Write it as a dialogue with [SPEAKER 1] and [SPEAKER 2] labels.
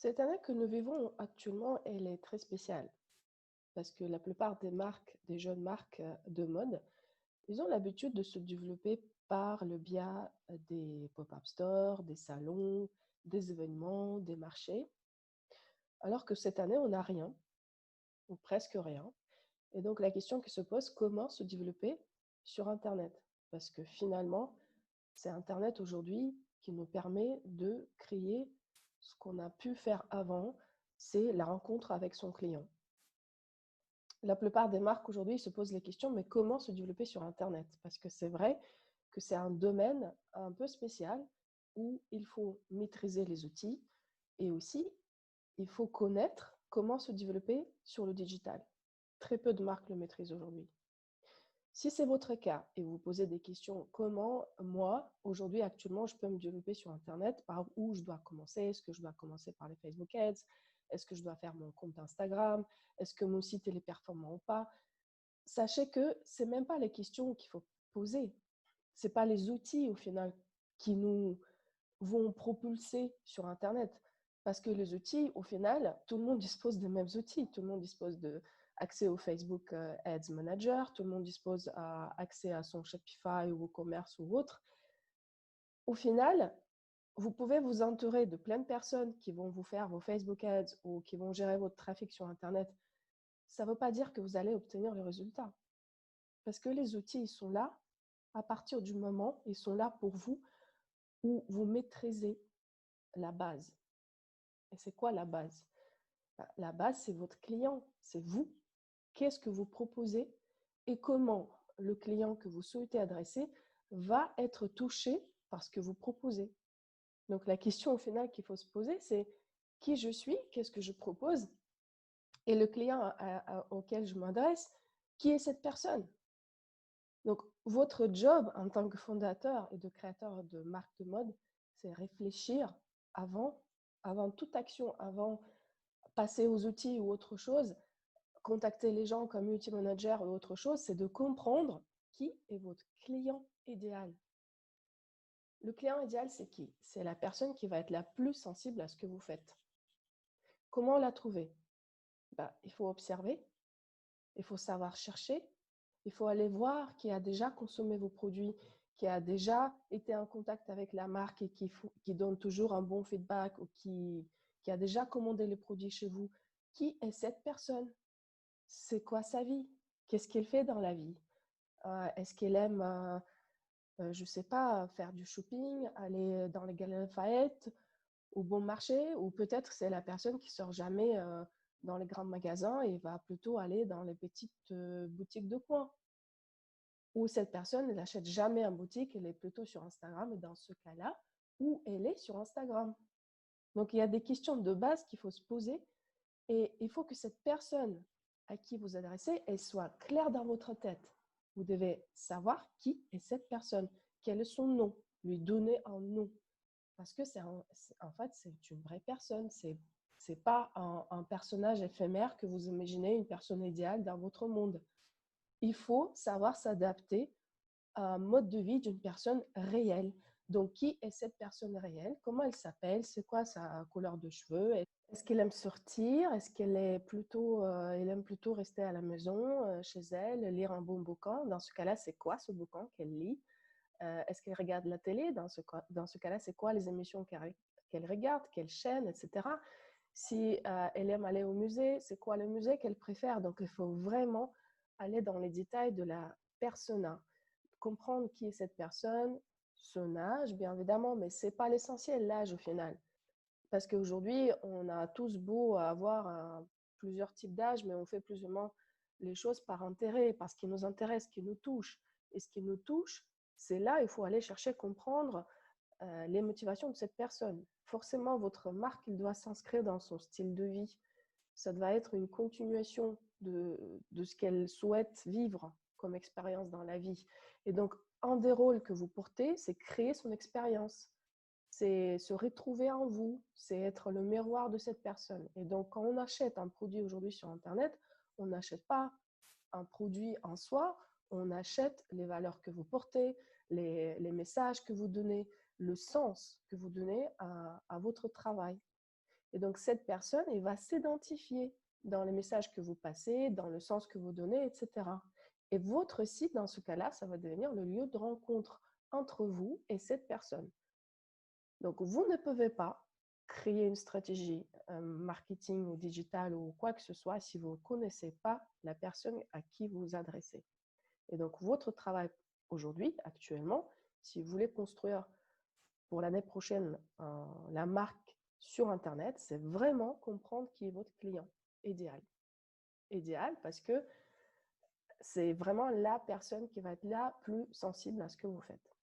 [SPEAKER 1] Cette année que nous vivons actuellement, elle est très spéciale parce que la plupart des marques, des jeunes marques de mode, ils ont l'habitude de se développer par le biais des pop-up stores, des salons, des événements, des marchés, alors que cette année, on n'a rien, ou presque rien. Et donc la question qui se pose, comment se développer sur Internet? Parce que finalement, c'est Internet aujourd'hui qui nous permet de créer ce qu'on a pu faire avant, c'est la rencontre avec son client. La plupart des marques aujourd'hui se posent les questions, mais comment se développer sur Internet? Parce que c'est vrai que c'est un domaine un peu spécial où il faut maîtriser les outils et aussi il faut connaître comment se développer sur le digital. Très peu de marques le maîtrisent aujourd'hui. Si c'est votre cas et vous vous posez des questions, comment moi, aujourd'hui, actuellement, je peux me développer sur Internet, par où je dois commencer? Est-ce que je dois commencer par les Facebook Ads? Est-ce que je dois faire mon compte Instagram? Est-ce que mon site est performant ou pas? Sachez que ce n'est même pas les questions qu'il faut poser. Ce n'est pas les outils, au final, qui nous vont propulser sur Internet. Parce que les outils, au final, tout le monde dispose des mêmes outils. Tout le monde dispose d'accès au Facebook Ads Manager, tout le monde dispose d'accès à son Shopify ou au commerce ou autre. Au final, vous pouvez vous entourer de plein de personnes qui vont vous faire vos Facebook Ads ou qui vont gérer votre trafic sur Internet. Ça ne veut pas dire que vous allez obtenir le résultat. Parce que les outils, ils sont là à partir du moment, ils sont là pour vous, où vous maîtrisez la base. Et c'est quoi la base? La base, c'est votre client, c'est vous. Qu'est-ce que vous proposez et comment le client que vous souhaitez adresser va être touché par ce que vous proposez. Donc la question au final qu'il faut se poser, c'est qui je suis, qu'est-ce que je propose et le client auquel je m'adresse, qui est cette personne? Donc votre job en tant que fondateur et de créateur de marque de mode, c'est réfléchir avant, avant toute action, avant passer aux outils ou autre chose, contacter les gens comme community manager ou autre chose, c'est de comprendre qui est votre client idéal. Le client idéal, c'est qui? C'est la personne qui va être la plus sensible à ce que vous faites. Comment la trouver? Il faut observer, il faut savoir chercher, il faut aller voir qui a déjà consommé vos produits, qui a déjà été en contact avec la marque et qui donne toujours un bon feedback ou qui a déjà commandé les produits chez vous. Qui est cette personne? C'est quoi sa vie? Qu'est-ce qu'elle fait dans la vie? Est-ce qu'elle aime, je ne sais pas, faire du shopping, aller dans les galeries Lafayette, au bon marché? Ou peut-être c'est la personne qui sort jamais dans les grands magasins et va plutôt aller dans les petites boutiques de coin. Ou cette personne, elle n'achète jamais en boutique, elle est plutôt sur Instagram. Et dans ce cas-là, où elle est sur Instagram? Donc, il y a des questions de base qu'il faut se poser et il faut que cette personne à qui vous adressez, elle soit claire dans votre tête. Vous devez savoir qui est cette personne, quel est son nom, lui donner un nom. Parce que en fait, c'est une vraie personne. C'est pas un personnage éphémère que vous imaginez, une personne idéale dans votre monde. Il faut savoir s'adapter à un mode de vie d'une personne réelle. Donc, qui est cette personne réelle? Comment elle s'appelle? C'est quoi sa couleur de cheveux? Est-ce qu'elle aime sortir? Est-ce qu'elle elle aime plutôt rester à la maison, chez elle, lire un bon bouquin? Dans ce cas-là, c'est quoi ce bouquin qu'elle lit? Est-ce qu'elle regarde la télé? Dans ce cas-là, c'est quoi les émissions qu'elle regarde? Quelle chaîne, etc. Si elle aime aller au musée, c'est quoi le musée qu'elle préfère? Donc, il faut vraiment aller dans les détails de la persona, comprendre qui est cette personne, son âge, bien évidemment, mais ce n'est pas l'essentiel, l'âge au final. Parce qu'aujourd'hui, on a tous beau avoir plusieurs types d'âge, mais on fait plus ou moins les choses par intérêt, parce qu'il nous intéresse, ce qui nous touche. Et ce qui nous touche, c'est là, il faut aller chercher, comprendre les motivations de cette personne. Forcément, votre marque, il doit s'inscrire dans son style de vie. Ça doit être une continuation de ce qu'elle souhaite vivre comme expérience dans la vie. Et donc, un des rôles que vous portez, c'est créer son expérience. C'est se retrouver en vous, c'est être le miroir de cette personne. Et donc, quand on achète un produit aujourd'hui sur Internet, on n'achète pas un produit en soi, on achète les valeurs que vous portez, les messages que vous donnez, le sens que vous donnez à votre travail. Et donc, cette personne, elle va s'identifier dans les messages que vous passez, dans le sens que vous donnez, etc. Et votre site, dans ce cas-là, ça va devenir le lieu de rencontre entre vous et cette personne. Donc, vous ne pouvez pas créer une stratégie marketing ou digital ou quoi que ce soit si vous ne connaissez pas la personne à qui vous vous adressez. Et donc, votre travail aujourd'hui, actuellement, si vous voulez construire pour l'année prochaine la marque sur Internet, c'est vraiment comprendre qui est votre client idéal. Idéal parce que c'est vraiment la personne qui va être la plus sensible à ce que vous faites.